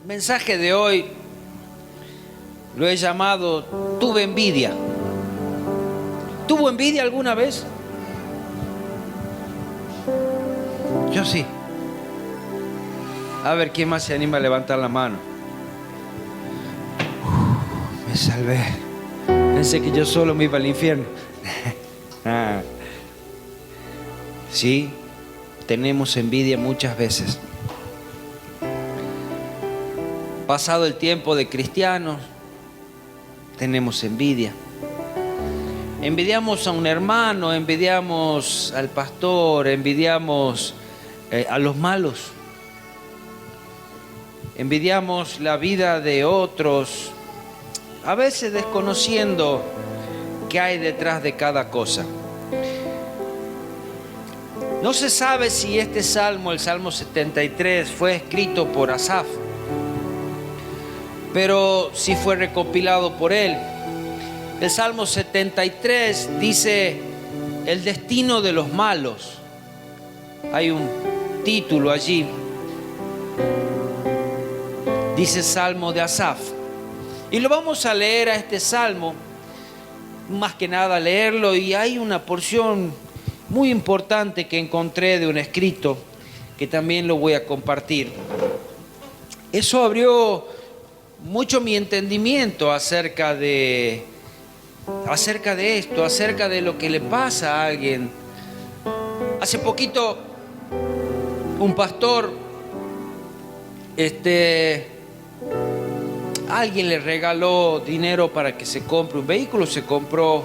mensaje de hoy lo he llamado Tuve envidia. ¿Tuvo envidia alguna vez? Yo sí. A ver, ¿quién más se anima a levantar la mano? Me salvé. Pensé que yo solo me iba al infierno. Sí, tenemos envidia muchas veces. Pasado el tiempo de cristianos, tenemos envidia. Envidiamos a un hermano, envidiamos al pastor, envidiamos a los malos. Envidiamos la vida de otros, a veces desconociendo qué hay detrás de cada cosa. No se sabe si este salmo, el Salmo 73, fue escrito por Asaf, pero sí fue recopilado por él. El Salmo 73 dice el destino de los malos. Hay un título allí. Dice Salmo de Asaf. Y lo vamos a leer a este salmo, más que nada leerlo, y hay una porción muy importante que encontré de un escrito que también lo voy a compartir. Eso abrió mucho mi entendimiento acerca de esto, acerca de lo que le pasa a alguien. Hace poquito un pastor, alguien le regaló dinero para que se compre un vehículo, se compró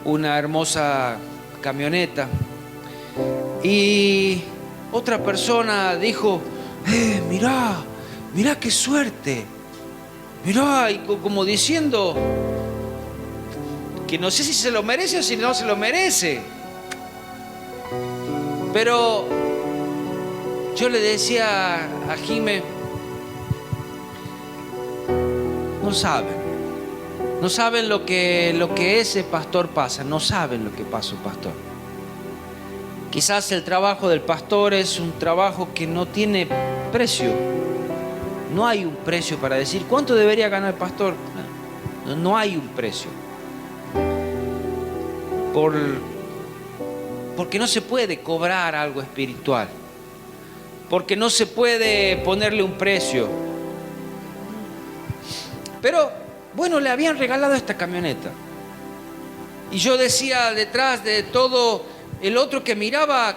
una hermosa camioneta y otra persona dijo, mirá qué suerte, mirá, y como diciendo que no sé si se lo merece o si no se lo merece. Pero yo le decía a Jimé, no saben lo que ese pastor pasa, no saben lo que pasa un pastor. Quizás el trabajo del pastor es un trabajo que no tiene precio. No hay un precio para decir cuánto debería ganar el pastor. No hay un precio. Porque no se puede cobrar algo espiritual. Porque no se puede ponerle un precio. Pero, bueno, le habían regalado esta camioneta. Y yo decía, detrás de todo el otro que miraba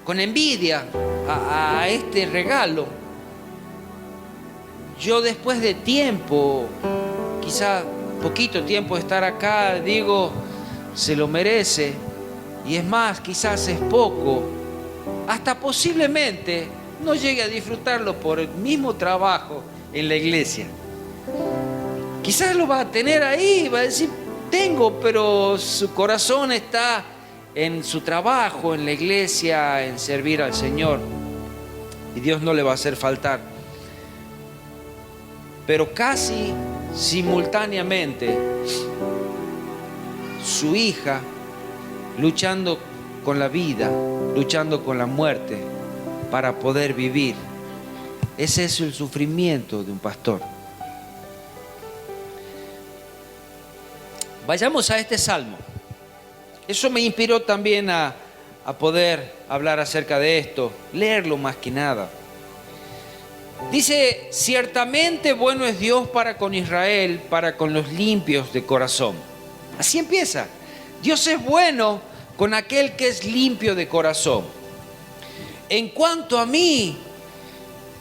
con envidia a este regalo, yo después de tiempo, quizá poquito tiempo de estar acá, digo, se lo merece. Y es más, quizás es poco. Hasta posiblemente no llegue a disfrutarlo por el mismo trabajo en la iglesia. Quizás lo va a tener ahí, va a decir, tengo, pero su corazón está en su trabajo, en la iglesia, en servir al Señor. Y Dios no le va a hacer faltar. Pero casi simultáneamente, su hija, luchando con la vida, luchando con la muerte, para poder vivir. Ese es el sufrimiento de un pastor. Vayamos a este salmo. Eso me inspiró también a poder hablar acerca de esto, leerlo más que nada. Dice, ciertamente bueno es Dios para con Israel, para con los limpios de corazón. Así empieza. Dios es bueno con aquel que es limpio de corazón. En cuanto a mí,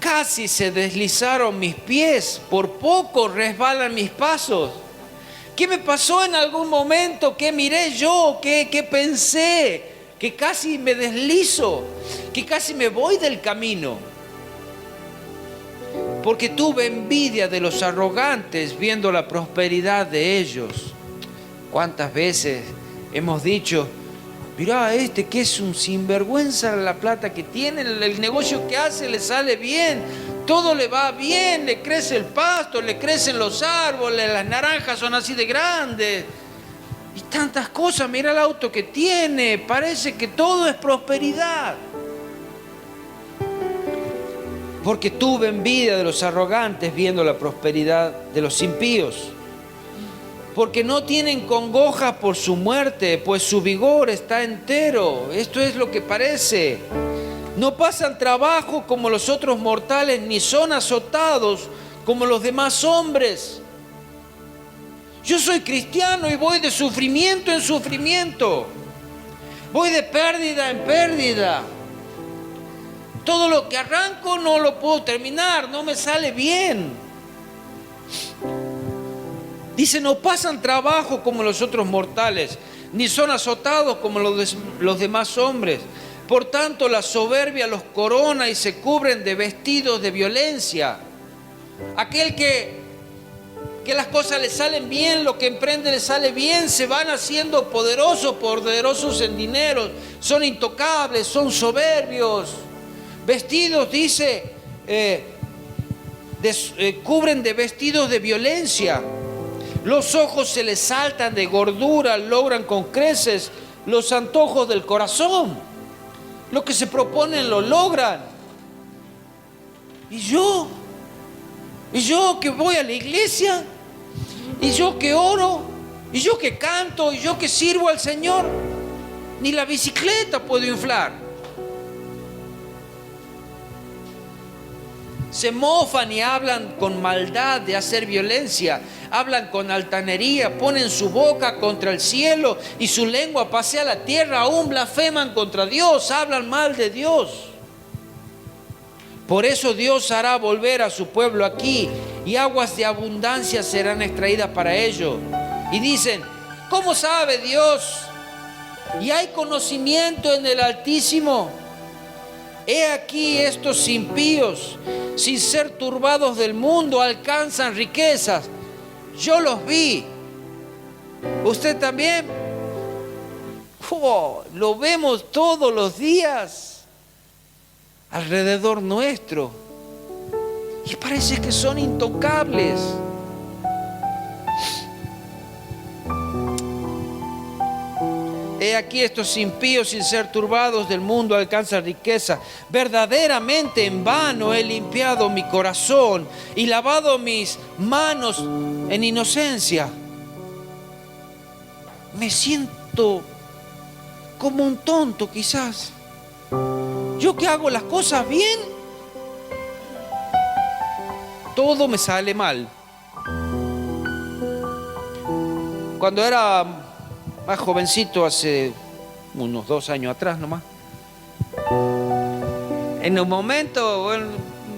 casi se deslizaron mis pies, por poco resbalan mis pasos. ¿Qué me pasó en algún momento? ¿Qué miré yo? ¿Qué pensé? Que casi me deslizo, que casi me voy del camino. Porque tuve envidia de los arrogantes viendo la prosperidad de ellos. ¿Cuántas veces hemos dicho, mirá este que es un sinvergüenza, la plata que tiene, el negocio que hace le sale bien, todo le va bien, le crece el pasto, le crecen los árboles, las naranjas son así de grandes y tantas cosas, mira el auto que tiene, parece que todo es prosperidad. Porque tuve envidia de los arrogantes viendo la prosperidad de los impíos. Porque no tienen congoja por su muerte, pues su vigor está entero. Esto es lo que parece. No pasan trabajo como los otros mortales, ni son azotados como los demás hombres. Yo soy cristiano y voy de sufrimiento en sufrimiento. Voy de pérdida en pérdida. Todo lo que arranco no lo puedo terminar, no me sale bien. Dice, no pasan trabajo como los otros mortales, ni son azotados como los demás hombres. Por tanto, la soberbia los corona y se cubren de vestidos de violencia. Aquel que las cosas le salen bien, lo que emprende le sale bien, se van haciendo poderosos en dinero, son intocables, son soberbios. Vestidos, dice, cubren de vestidos de violencia. Los ojos se les saltan de gordura, logran con creces los antojos del corazón. Lo que se proponen lo logran. ¿Y yo que voy a la iglesia? ¿Y yo que oro? ¿Y yo que canto? ¿Y yo que sirvo al Señor? Ni la bicicleta puedo inflar. Se mofan y hablan con maldad de hacer violencia. Hablan con altanería, ponen su boca contra el cielo y su lengua pasea la tierra. Aún blasfeman contra Dios, hablan mal de Dios. Por eso Dios hará volver a su pueblo aquí y aguas de abundancia serán extraídas para ellos. Y dicen, ¿cómo sabe Dios? ¿Y hay conocimiento en el Altísimo? He aquí estos impíos, sin ser turbados del mundo, alcanzan riquezas. Yo los vi. ¿Usted también? Lo vemos todos los días alrededor nuestro. Y parece que son intocables. He aquí estos impíos sin ser turbados del mundo alcanzan riqueza. Verdaderamente en vano he limpiado mi corazón y lavado mis manos en inocencia. Me siento como un tonto quizás. Yo que hago las cosas bien, todo me sale mal. Cuando era más jovencito, hace unos 2 años atrás nomás, en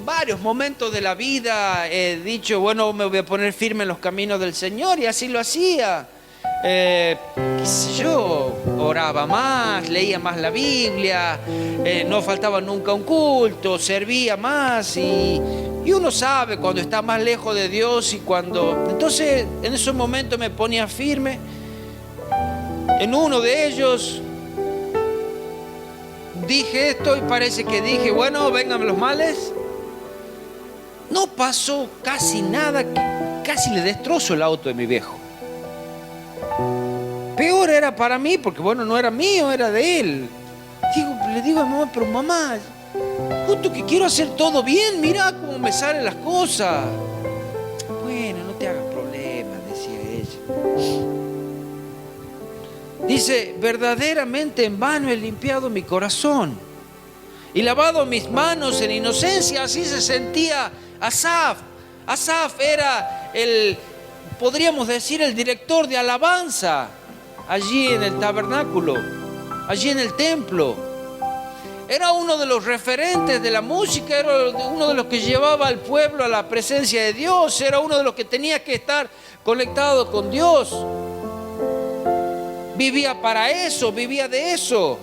varios momentos de la vida he dicho, bueno, me voy a poner firme en los caminos del Señor, y así lo hacía. Qué sé yo, oraba más, leía más la Biblia, no faltaba nunca un culto, servía más, y uno sabe cuando está más lejos de Dios y cuando... Entonces en esos momentos me ponía firme. En uno de ellos dije esto y parece que dije, bueno, vengan los males. No pasó casi nada, casi le destrozo el auto de mi viejo. Peor era para mí, porque bueno, no era mío, era de él. Le digo a mamá, pero mamá, justo que quiero hacer todo bien, mira cómo me salen las cosas. Bueno, no te hagas problemas, decía ella. Dice, verdaderamente en vano he limpiado mi corazón y lavado mis manos en inocencia. Así se sentía Asaf. Asaf era podríamos decir, el director de alabanza allí en el tabernáculo, allí en el templo. Era uno de los referentes de la música, era uno de los que llevaba al pueblo a la presencia de Dios, era uno de los que tenía que estar conectado con Dios. Vivía para eso, vivía de eso.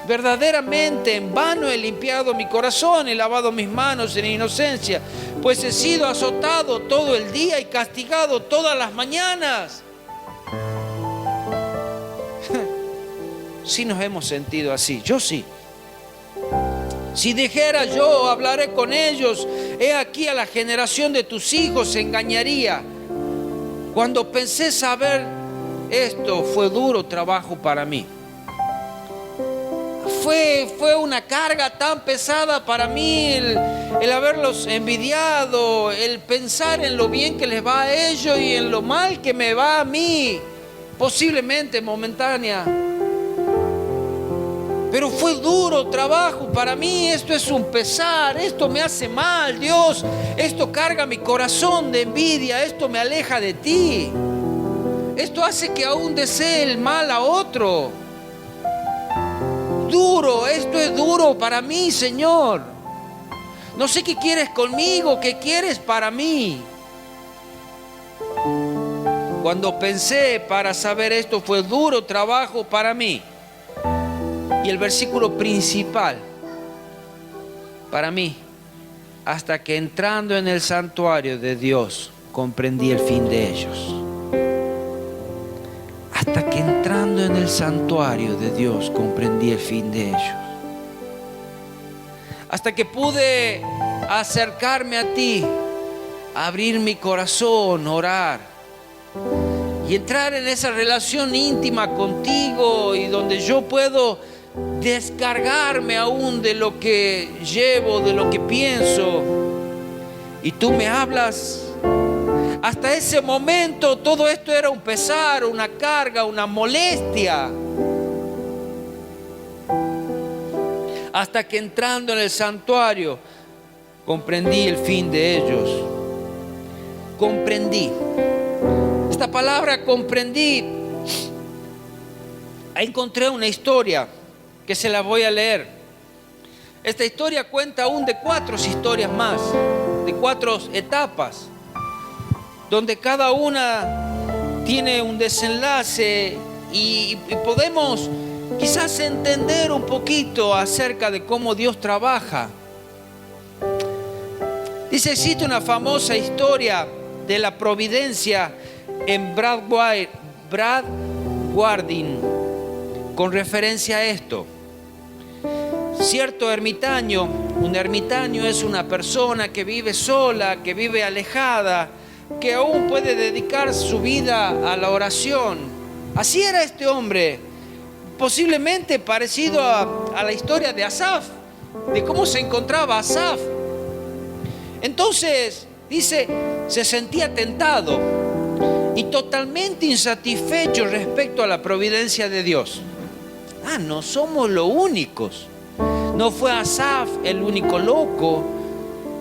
Verdaderamente en vano he limpiado mi corazón y lavado mis manos en inocencia, pues he sido azotado todo el día y castigado todas las mañanas. Sí nos hemos sentido así, yo sí. Si dijera yo, hablaré con ellos, he aquí a la generación de tus hijos engañaría. Cuando pensé saber esto, fue duro trabajo para mí. fue una carga tan pesada para mí el haberlos envidiado, el pensar en lo bien que les va a ellos y en lo mal que me va a mí, posiblemente momentánea. Pero fue duro trabajo para mí. Esto es un pesar, esto me hace mal, Dios. Esto carga mi corazón de envidia, esto me aleja de ti. Esto hace que aún desee el mal a otro. Duro, esto es duro para mí, Señor. No sé qué quieres conmigo, qué quieres para mí. Cuando pensé para saber esto, fue duro trabajo para mí. Y el versículo principal para mí, hasta que entrando en el santuario de Dios, comprendí el fin de ellos. Hasta que entrando en el santuario de Dios, comprendí el fin de ellos. Hasta que pude acercarme a ti, abrir mi corazón, orar y entrar en esa relación íntima contigo, y donde yo puedo descargarme aún de lo que llevo, de lo que pienso, y tú me hablas. Hasta ese momento todo esto era un pesar, una carga, una molestia. Hasta que entrando en el santuario comprendí el fin de ellos. Comprendí. Esta palabra comprendí. Encontré una historia que se la voy a leer. Esta historia cuenta aún de 4 historias más, de 4 etapas, donde cada una tiene un desenlace y podemos quizás entender un poquito acerca de cómo Dios trabaja. Dice, existe una famosa historia de la providencia en Bradwardine con referencia a esto. Cierto ermitaño, un ermitaño es una persona que vive sola, que vive alejada, que aún puede dedicar su vida a la oración. Así era este hombre, posiblemente parecido a la historia de Asaf, de cómo se encontraba Asaf. Entonces, dice, se sentía tentado y totalmente insatisfecho respecto a la providencia de Dios. No somos los únicos. No fue Asaf el único loco.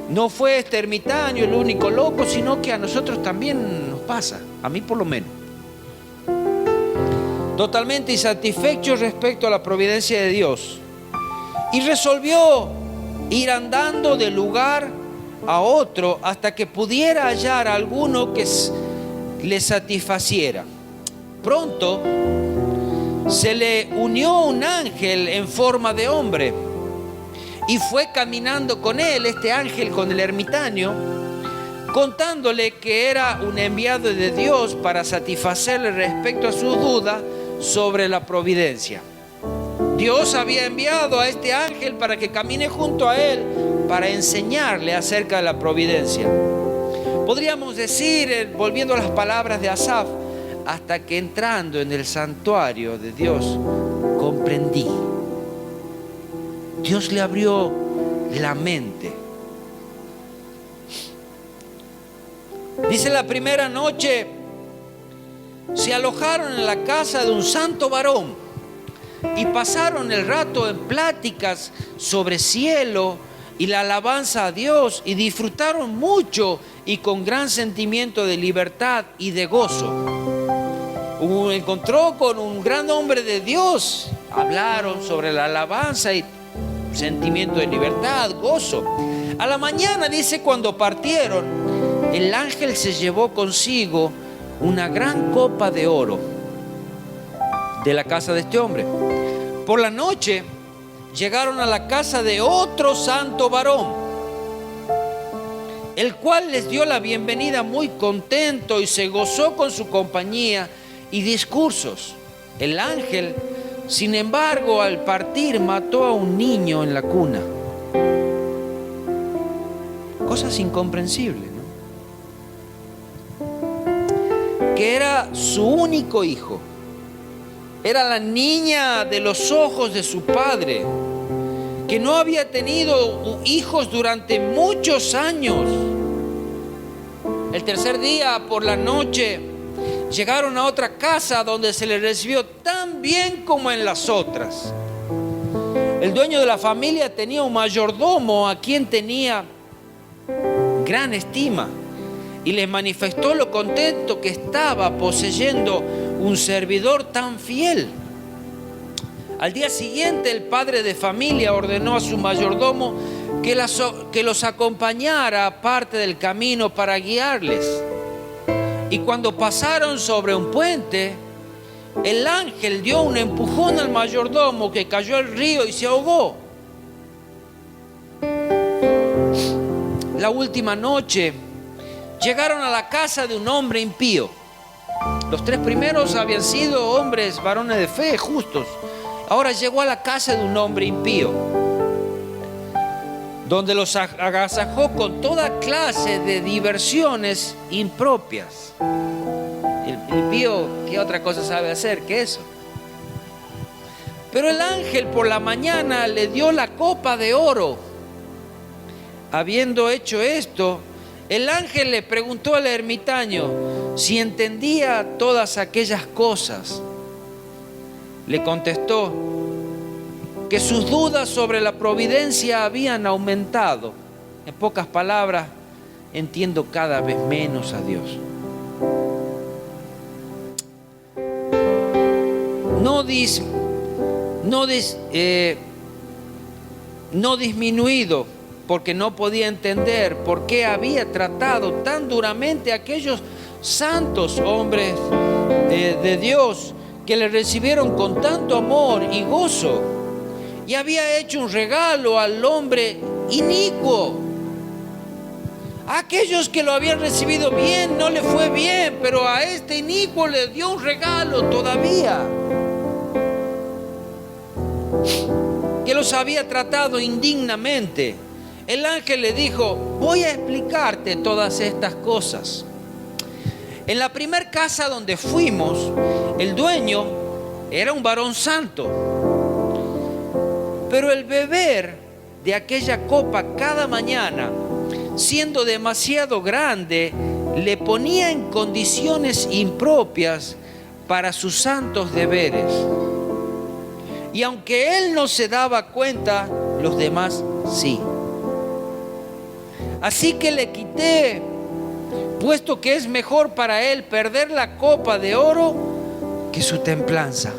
No fue este ermitaño el único loco, sino que a nosotros también nos pasa, a mí por lo menos. Totalmente insatisfecho respecto a la providencia de Dios. Y resolvió ir andando de lugar a otro hasta que pudiera hallar a alguno que le satisfaciera. Pronto se le unió un ángel en forma de hombre. Y fue caminando con él, este ángel, con el ermitaño, contándole que era un enviado de Dios para satisfacerle respecto a su duda sobre la providencia. Dios había enviado a este ángel para que camine junto a él, para enseñarle acerca de la providencia. Podríamos decir, volviendo a las palabras de Asaf, hasta que entrando en el santuario de Dios, comprendí. Dios le abrió la mente. Dice, la primera noche se alojaron en la casa de un santo varón y pasaron el rato en pláticas sobre cielo y la alabanza a Dios, y disfrutaron mucho y con gran sentimiento de libertad y de gozo. Encontró con un gran hombre de Dios, hablaron sobre la alabanza y sentimiento de libertad, gozo. A la mañana, dice, cuando partieron, el ángel se llevó consigo una gran copa de oro de la casa de este hombre. Por la noche llegaron a la casa de otro santo varón, el cual les dio la bienvenida muy contento y se gozó con su compañía y discursos. El ángel, sin embargo, al partir mató a un niño en la cuna. Cosas incomprensibles, ¿no? Que era su único hijo. Era la niña de los ojos de su padre. que no había tenido hijos durante muchos años. El tercer día por la noche llegaron a otra casa donde se les recibió tan bien como en las otras. El dueño de la familia tenía un mayordomo a quien tenía gran estima y les manifestó lo contento que estaba poseyendo un servidor tan fiel. Al día siguiente el padre de familia ordenó a su mayordomo que los acompañara parte del camino para guiarles. Y cuando pasaron sobre un puente, el ángel dio un empujón al mayordomo, que cayó al río y se ahogó. La última noche llegaron a la casa de un hombre impío. Los 3 primeros habían sido hombres, varones de fe, justos. Ahora llegó a la casa de un hombre impío, donde los agasajó con toda clase de diversiones impropias. El impío, ¿qué otra cosa sabe hacer que eso? Pero el ángel por la mañana le dio la copa de oro. Habiendo hecho esto, el ángel le preguntó al ermitaño si entendía todas aquellas cosas. Le contestó que sus dudas sobre la providencia habían aumentado. En pocas palabras, entiendo cada vez menos a Dios. No disminuido, porque no podía entender por qué había tratado tan duramente a aquellos santos hombres de Dios que le recibieron con tanto amor y gozo, y había hecho un regalo al hombre inicuo. A aquellos que lo habían recibido bien no le fue bien, pero a este inicuo le dio un regalo todavía, que los había tratado indignamente. El ángel le dijo: voy a explicarte todas estas cosas. En la primer casa donde fuimos, el dueño era un varón santo, pero el beber de aquella copa cada mañana, siendo demasiado grande, le ponía en condiciones impropias para sus santos deberes. Y aunque él no se daba cuenta, los demás sí. Así que le quité, puesto que es mejor para él perder la copa de oro que su templanza.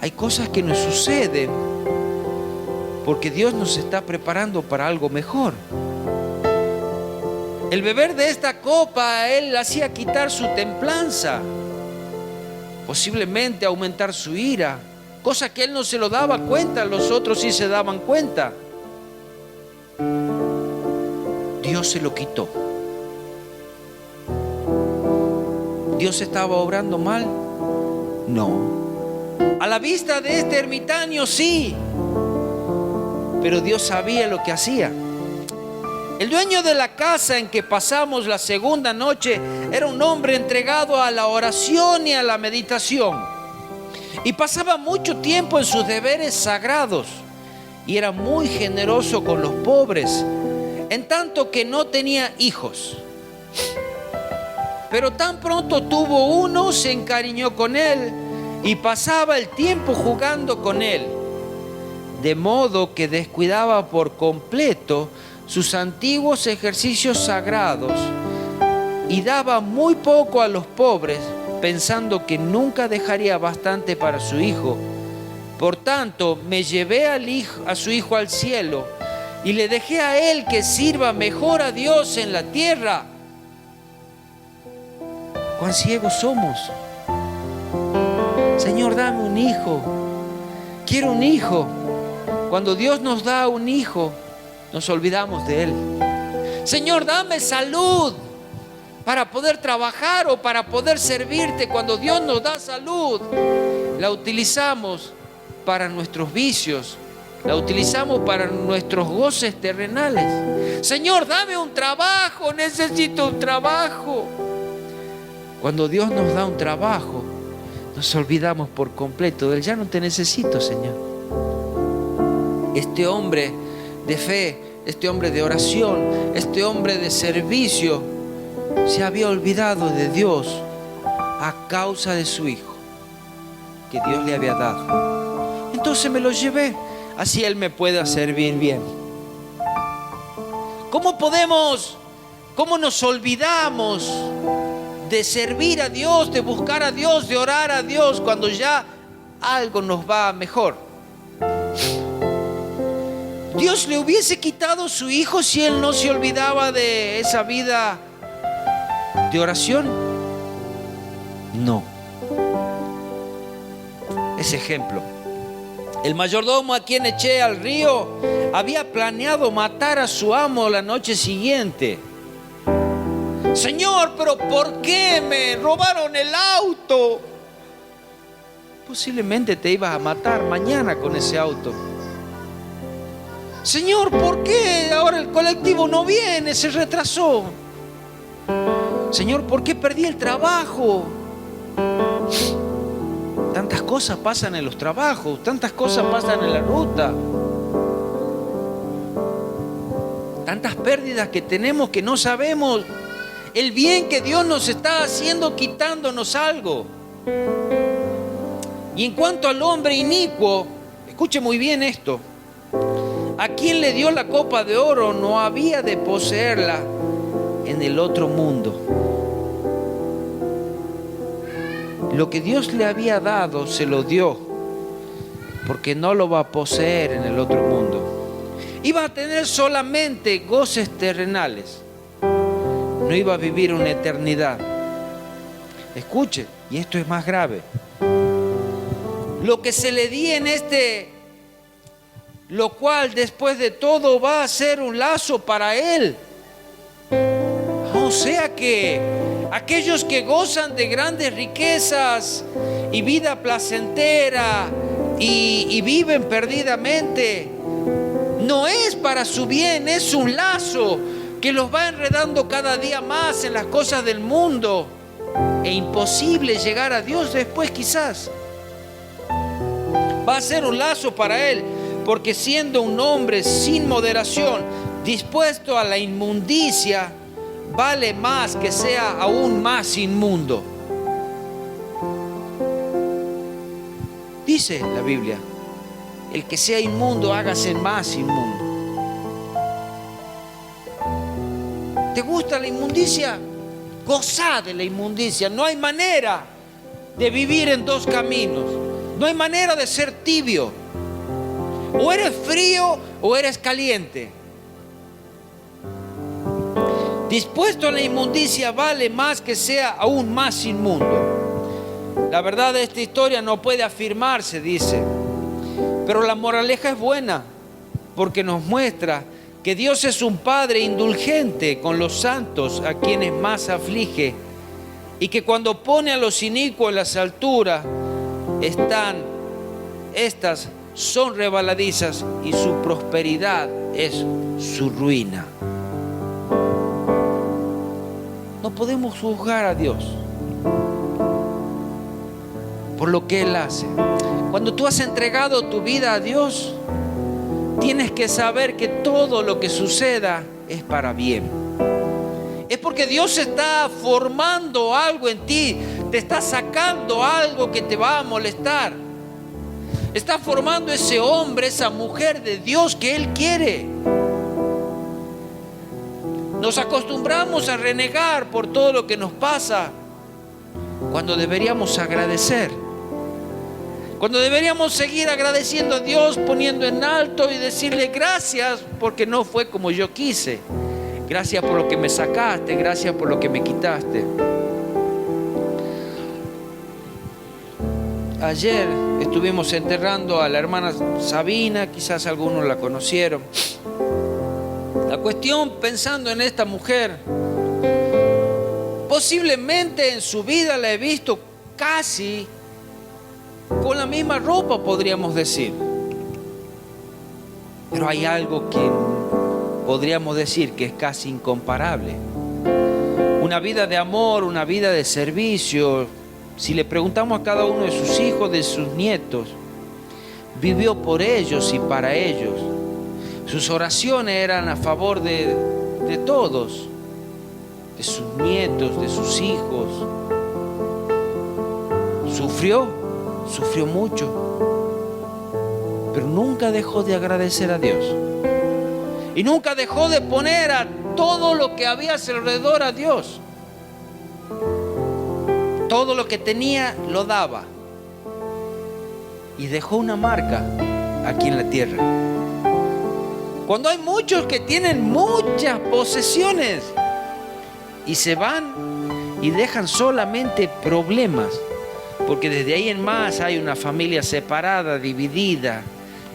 Hay cosas que nos suceden porque Dios nos está preparando para algo mejor. El beber de esta copa a él le hacía quitar su templanza, posiblemente aumentar su ira, cosa que él no se lo daba cuenta, los otros sí se daban cuenta. Dios se lo quitó. ¿Dios estaba obrando mal? No. A la vista de este ermitaño sí, pero Dios sabía lo que hacía. El dueño de la casa en que pasamos la segunda noche era un hombre entregado a la oración y a la meditación, y pasaba mucho tiempo en sus deberes sagrados, y era muy generoso con los pobres, en tanto que no tenía hijos. Pero tan pronto tuvo uno, se encariñó con él y pasaba el tiempo jugando con él, de modo que descuidaba por completo sus antiguos ejercicios sagrados y daba muy poco a los pobres, pensando que nunca dejaría bastante para su hijo. Por tanto, me llevé a su hijo al cielo y le dejé a él que sirva mejor a Dios en la tierra. ¿Cuán ciegos somos? Señor, dame un hijo. Quiero un hijo. Cuando Dios nos da un hijo, nos olvidamos de él. Señor, dame salud para poder trabajar o para poder servirte. Cuando Dios nos da salud, la utilizamos para nuestros vicios, la utilizamos para nuestros goces terrenales. Señor, dame un trabajo, necesito un trabajo. Cuando Dios nos da un trabajo, nos olvidamos por completo de él. Ya no te necesito, Señor. Este hombre de fe, este hombre de oración, este hombre de servicio, se había olvidado de Dios a causa de su hijo que Dios le había dado. Entonces me lo llevé, así Él me pueda servir bien. ¿Cómo nos olvidamos de servir a Dios, de buscar a Dios, de orar a Dios cuando ya algo nos va mejor? Dios le hubiese quitado su hijo si Él no se olvidaba de esa vida de oración. No. Ese ejemplo. El mayordomo a quien eché al río había planeado matar a su amo la noche siguiente. Señor, pero ¿por qué me robaron el auto? Posiblemente te ibas a matar mañana con ese auto. Señor, ¿por qué ahora el colectivo no viene? Se retrasó. Señor, ¿por qué perdí el trabajo? Tantas cosas pasan en los trabajos, tantas cosas pasan en la ruta. Tantas pérdidas que tenemos que no sabemos el bien que Dios nos está haciendo quitándonos algo. Y en cuanto al hombre inicuo, escuche muy bien esto. A quien le dio la copa de oro no había de poseerla en el otro mundo. Lo que Dios le había dado se lo dio, porque no lo va a poseer en el otro mundo. Iba a tener solamente goces terrenales, no iba a vivir una eternidad. Escuche, y esto es más grave. Lo que se le di en lo cual después de todo va a ser un lazo para él. O sea que aquellos que gozan de grandes riquezas y vida placentera y viven perdidamente, no es para su bien, es un lazo que los va enredando cada día más en las cosas del mundo, e imposible llegar a Dios después quizás. Va a ser un lazo para él, porque siendo un hombre sin moderación, dispuesto a la inmundicia, vale más que sea aún más inmundo. Dice la Biblia, el que sea inmundo, hágase más inmundo. ¿Te gusta la inmundicia? Gozá de la inmundicia. No hay manera de vivir en dos caminos. No hay manera de ser tibio. O eres frío o eres caliente. Dispuesto a la inmundicia vale más que sea aún más inmundo. La verdad de esta historia no puede afirmarse, dice. Pero la moraleja es buena, porque nos muestra que Dios es un Padre indulgente con los santos a quienes más aflige, y que cuando pone a los inicuos en las alturas, estas son rebaladizas y su prosperidad es su ruina. No podemos juzgar a Dios por lo que Él hace. Cuando tú has entregado tu vida a Dios, tienes que saber que todo lo que suceda es para bien. Es porque Dios está formando algo en ti, te está sacando algo que te va a molestar. Está formando ese hombre, esa mujer de Dios que Él quiere. Nos acostumbramos a renegar por todo lo que nos pasa, cuando deberíamos agradecer. Cuando deberíamos seguir agradeciendo a Dios, poniendo en alto y decirle gracias porque no fue como yo quise. Gracias por lo que me sacaste, gracias por lo que me quitaste. Ayer estuvimos enterrando a la hermana Sabina, quizás algunos la conocieron. La cuestión, pensando en esta mujer, posiblemente en su vida la he visto casi con la misma ropa, podríamos decir. Pero hay algo que podríamos decir que es casi incomparable. Una vida de amor, una vida de servicio. Si le preguntamos a cada uno de sus hijos, de sus nietos, vivió por ellos y para ellos. Sus oraciones eran a favor de todos, de sus nietos, de sus hijos. Sufrió mucho, pero nunca dejó de agradecer a Dios. Y nunca dejó de poner a todo lo que había alrededor a Dios. Todo lo que tenía lo daba. Y dejó una marca aquí en la tierra. Cuando hay muchos que tienen muchas posesiones y se van y dejan solamente problemas, porque desde ahí en más hay una familia separada, dividida,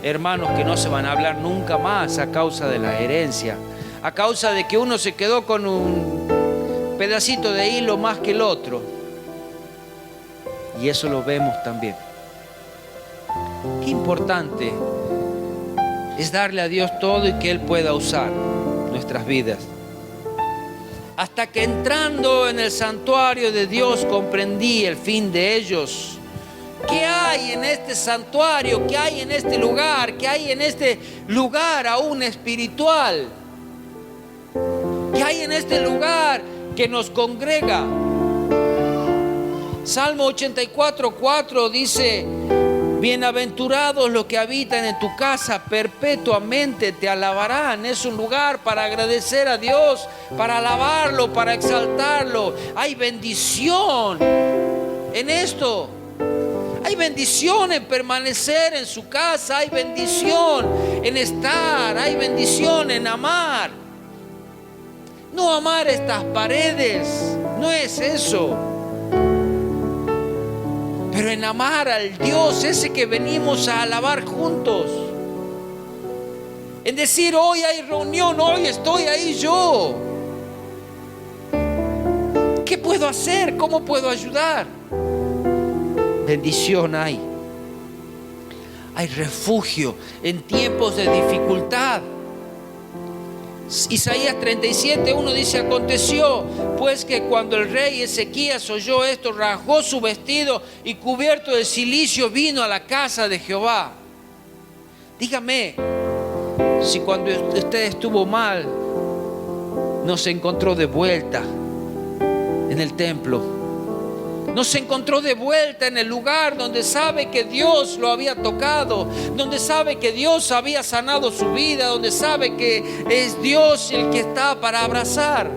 hermanos que no se van a hablar nunca más a causa de la herencia, a causa de que uno se quedó con un pedacito de hilo más que el otro. Y eso lo vemos también. Qué importante es darle a Dios todo y que Él pueda usar nuestras vidas. Hasta que entrando en el santuario de Dios comprendí el fin de ellos. ¿Qué hay en este santuario? ¿Qué hay en este lugar? ¿Qué hay en este lugar aún espiritual? ¿Qué hay en este lugar que nos congrega? Salmo 84:4 dice: bienaventurados los que habitan en tu casa, perpetuamente te alabarán. Es un lugar para agradecer a Dios, para alabarlo, para exaltarlo. Hay bendición en esto. Hay bendición en permanecer en su casa. Hay bendición en estar. Hay bendición en amar. No amar estas paredes, no es eso. Pero en amar al Dios ese que venimos a alabar juntos. En decir: hoy hay reunión, hoy estoy ahí yo. ¿Qué puedo hacer? ¿Cómo puedo ayudar? Bendición hay. Hay refugio en tiempos de dificultad. Isaías 37:1 dice: aconteció pues que cuando el rey Ezequías oyó esto, rasgó su vestido y cubierto de cilicio vino a la casa de Jehová. Dígame si cuando usted estuvo mal no se encontró de vuelta en el templo, no se encontró de vuelta en el lugar donde sabe que Dios lo había tocado, donde sabe que Dios había sanado su vida, donde sabe que es Dios el que está para abrazar.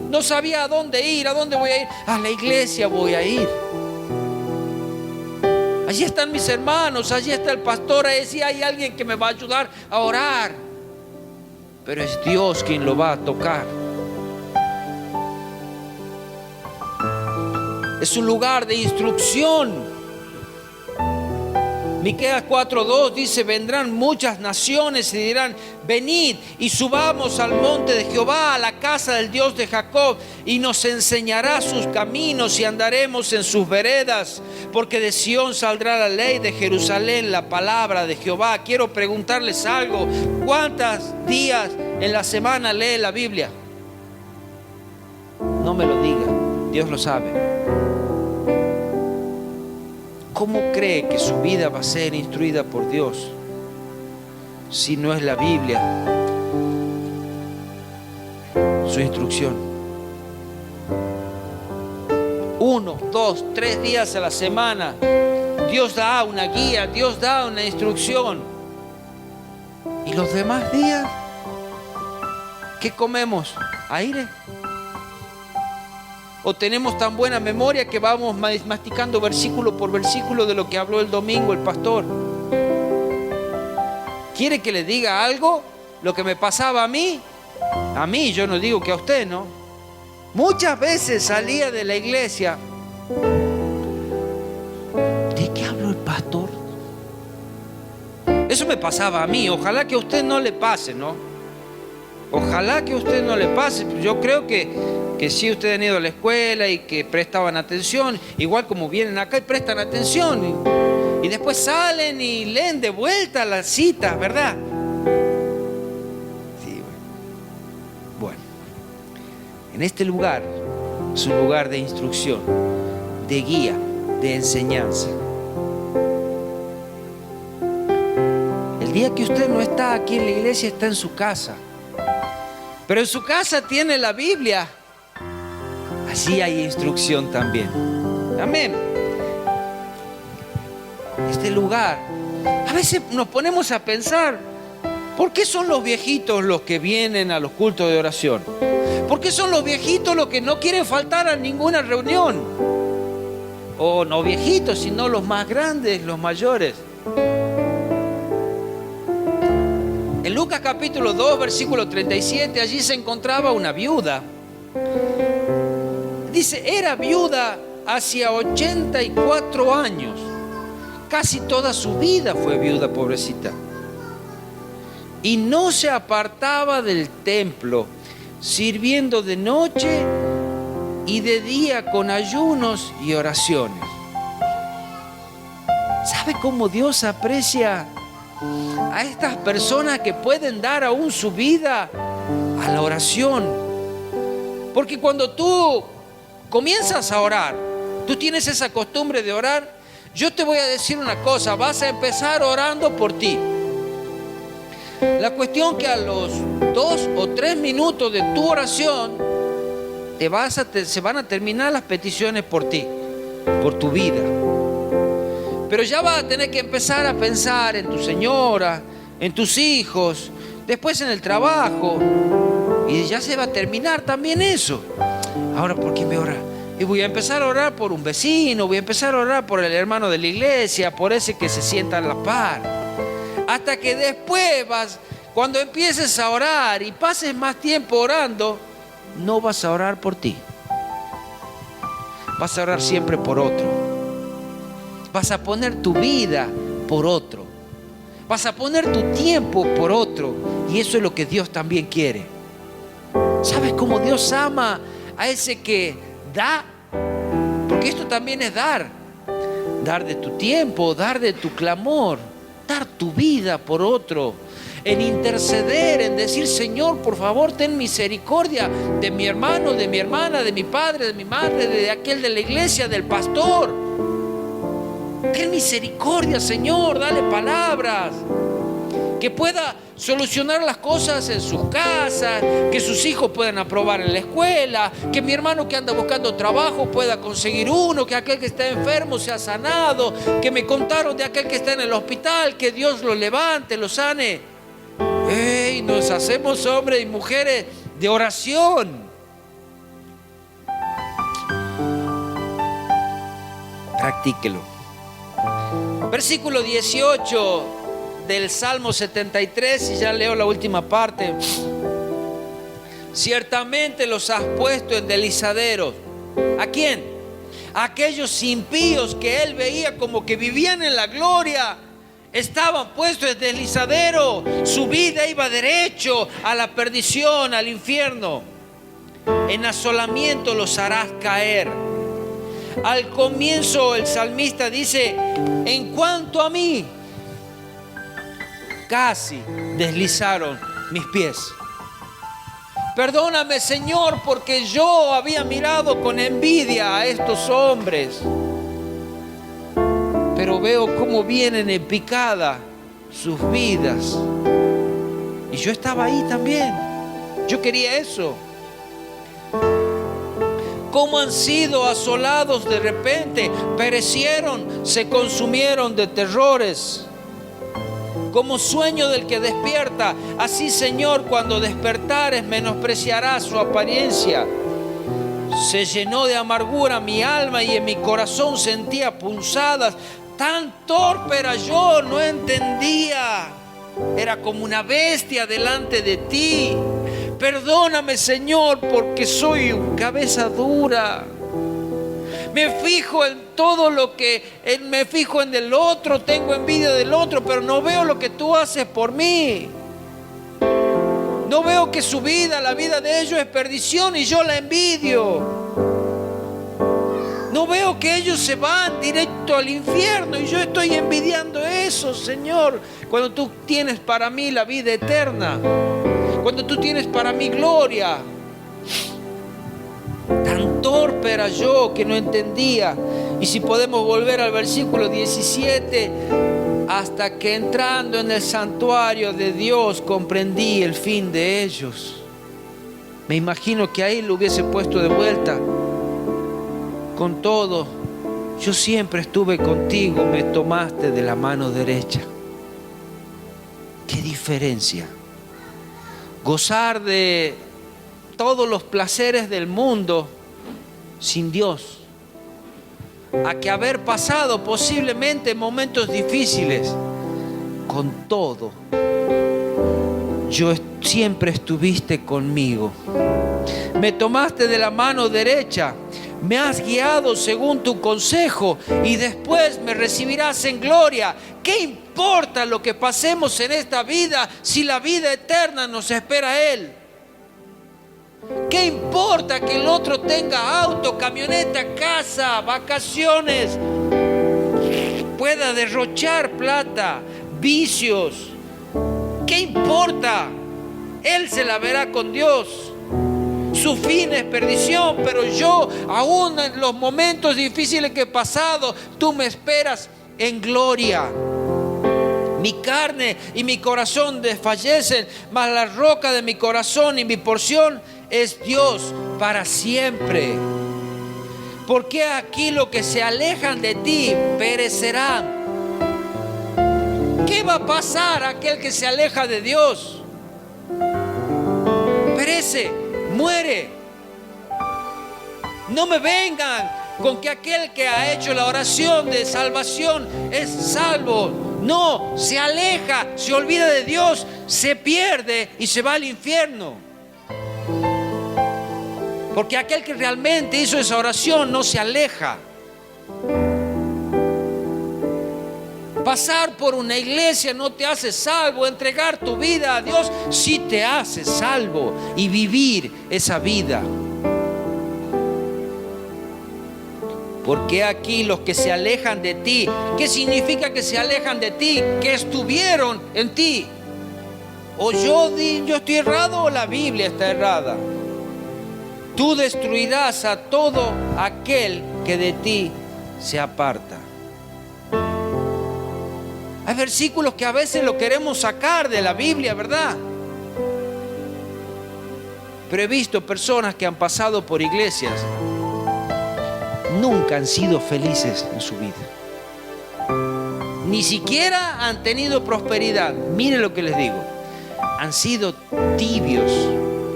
No sabía a dónde ir. ¿A dónde voy a ir? A la iglesia voy a ir. Allí están mis hermanos, allí está el pastor, ahí sí hay alguien que me va a ayudar a orar. Pero es Dios quien lo va a tocar. Es un lugar de instrucción. Miqueas 4:2 dice: vendrán muchas naciones y dirán: venid y subamos al monte de Jehová, a la casa del Dios de Jacob, y nos enseñará sus caminos y andaremos en sus veredas, porque de Sión saldrá la ley, de Jerusalén la palabra de Jehová. Quiero preguntarles algo: ¿cuántos días en la semana lee la Biblia? No me lo diga, Dios lo sabe. ¿Cómo cree que su vida va a ser instruida por Dios si no es la Biblia su instrucción? 1, 2, 3 días a la semana Dios da una guía, Dios da una instrucción. ¿Y los demás días qué comemos? ¿Aire? ¿O tenemos tan buena memoria que vamos masticando versículo por versículo de lo que habló el domingo el pastor? ¿Quiere que le diga algo? Lo que me pasaba a mí, yo no digo que a usted, ¿no? Muchas veces salía de la iglesia. ¿De qué habló el pastor? Eso me pasaba a mí. Ojalá que a usted no le pase, ¿no? Ojalá que a usted no le pase. Yo creo que si ustedes han ido a la escuela y que prestaban atención, igual como vienen acá y prestan atención, y después salen y leen de vuelta las citas, ¿verdad? Sí, bueno. En este lugar es un lugar de instrucción, de guía, de enseñanza. día que usted no está aquí en la iglesia, está en su casa. Pero en su casa tiene la Biblia. Así hay instrucción también. Amén. Este lugar, a veces nos ponemos a pensar, ¿por qué son los viejitos los que vienen a los cultos de oración? ¿Por qué son los viejitos los que no quieren faltar a ninguna reunión? O no viejitos, sino los más grandes, los mayores. En Lucas capítulo 2, versículo 37, allí se encontraba una viuda. Dice, era viuda hacia 84 años. Casi toda su vida fue viuda, pobrecita. Y no se apartaba del templo, sirviendo de noche y de día con ayunos y oraciones. ¿Sabe cómo Dios aprecia a estas personas que pueden dar aún su vida a la oración? Porque cuando tú comienzas a orar, tú tienes esa costumbre de orar, yo te voy a decir una cosa, vas a empezar orando por ti. La cuestión que a los 2 o 3 minutos de tu oración se van a terminar las peticiones por ti, por tu vida. Pero ya vas a tener que empezar a pensar en tu señora, en tus hijos, después en el trabajo. Y ya se va a terminar también eso. Ahora, ¿por quién voy a orar? Y voy a empezar a orar por un vecino, voy a empezar a orar por el hermano de la iglesia, por ese que se sienta a la par. Hasta que después cuando empieces a orar y pases más tiempo orando, no vas a orar por ti. Vas a orar siempre por otro. Vas a poner tu vida por otro. Vas a poner tu tiempo por otro. Y eso es lo que Dios también quiere. ¿Sabes cómo Dios ama a ese que da? Porque esto también es dar. Dar de tu tiempo, dar de tu clamor, dar tu vida por otro. En interceder, en decir, Señor, por favor, ten misericordia de mi hermano, de mi hermana, de mi padre, de mi madre, de aquel de la iglesia, del pastor. Ten misericordia, Señor, dale palabras. Que pueda solucionar las cosas en sus casas, que sus hijos puedan aprobar en la escuela, que mi hermano que anda buscando trabajo pueda conseguir uno, que aquel que está enfermo sea sanado, que me contaron de aquel que está en el hospital, que Dios lo levante, lo sane. ¡Ey! Nos hacemos hombres y mujeres de oración. Practíquelo. Versículo 18 del Salmo 73, y ya leo la última parte. Ciertamente los has puesto en deslizaderos. ¿A quién? A aquellos impíos que él veía como que vivían en la gloria. Estaban puestos en deslizadero. Su vida iba derecho a la perdición, al infierno. En asolamiento los harás caer. Al comienzo el salmista dice, en cuanto a mí, casi deslizaron mis pies. Perdóname, Señor, porque yo había mirado con envidia a estos hombres. Pero veo cómo vienen en picada sus vidas. Y yo estaba ahí también. Yo quería eso. Cómo han sido asolados de repente, perecieron, se consumieron de terrores. Como sueño del que despierta, así, Señor, cuando despertares menospreciarás su apariencia. Se llenó de amargura mi alma y en mi corazón sentía punzadas. Tan torpe era yo, no entendía. Era como una bestia delante de ti. Perdóname, Señor, porque soy un cabeza dura. Me fijo en todo lo que me fijo en el otro, tengo envidia del otro, pero no veo lo que tú haces por mí. No veo que su vida, la vida de ellos es perdición y yo la envidio. No veo que ellos se van directo al infierno y yo estoy envidiando eso, Señor. Cuando tú tienes para mí la vida eterna, cuando tú tienes para mí gloria. Tan torpe era yo que no entendía. Y si podemos volver al versículo 17, hasta que entrando en el santuario de Dios comprendí el fin de ellos. Me imagino que ahí lo hubiese puesto de vuelta. Con todo, yo siempre estuve contigo, me tomaste de la mano derecha. ¡Qué diferencia! Gozar de todos los placeres del mundo sin Dios, a que haber pasado posiblemente momentos difíciles. Con todo, siempre estuviste conmigo. Me tomaste de la mano derecha, me has guiado según tu consejo y después me recibirás en gloria. ¿Qué importa lo que pasemos en esta vida si la vida eterna nos espera a Él? ¿Qué importa que el otro tenga auto, camioneta, casa, vacaciones, pueda derrochar plata, vicios? ¿Qué importa? Él se la verá con Dios. Su fin es perdición, pero yo, aún en los momentos difíciles que he pasado, tú me esperas en gloria. Mi carne y mi corazón desfallecen, mas la roca de mi corazón y mi porción es Dios para siempre. Porque aquí los que se alejan de ti perecerán. ¿Qué va a pasar a aquel que se aleja de Dios? Perece, muere. No me vengan con que aquel que ha hecho la oración de salvación es salvo. No, se aleja, se olvida de Dios, se pierde y se va al infierno. Porque aquel que realmente hizo esa oración no se aleja. Pasar por una iglesia no te hace salvo. Entregar tu vida a Dios sí te hace salvo y vivir esa vida. Porque aquí los que se alejan de ti, ¿qué significa que se alejan de ti? Que estuvieron en ti. O yo estoy errado o la Biblia está errada. Tú destruirás a todo aquel que de ti se aparta. Hay versículos que a veces lo queremos sacar de la Biblia, ¿verdad? Pero he visto personas que han pasado por iglesias, nunca han sido felices en su vida. Ni siquiera han tenido prosperidad. Miren lo que les digo. Han sido tibios.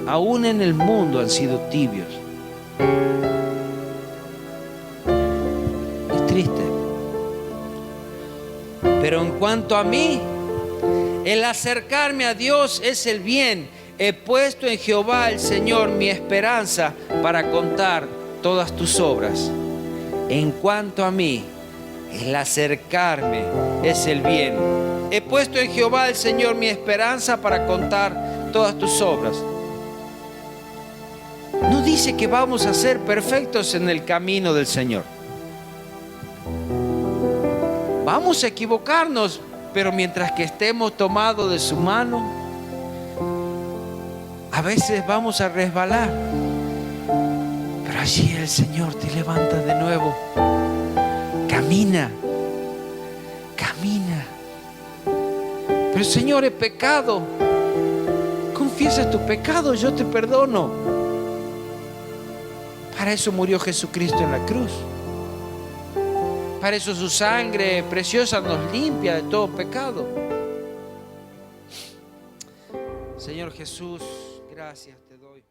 Aún en el mundo han sido tibios. Es triste. Pero en cuanto a mí, el acercarme a Dios es el bien. He puesto en Jehová el Señor mi esperanza para contar todas tus obras. En cuanto a mí, el acercarme es el bien. He puesto en Jehová el Señor mi esperanza para contar todas tus obras. No dice que vamos a ser perfectos en el camino del Señor. Vamos a equivocarnos, pero mientras que estemos tomados de su mano, a veces vamos a resbalar. Pero allí el Señor te levanta de nuevo. Camina, camina. Pero Señor, he pecado. Confiesa tu pecado, yo te perdono. Para eso murió Jesucristo en la cruz. Para eso su sangre preciosa nos limpia de todo pecado. Señor Jesús, gracias te doy.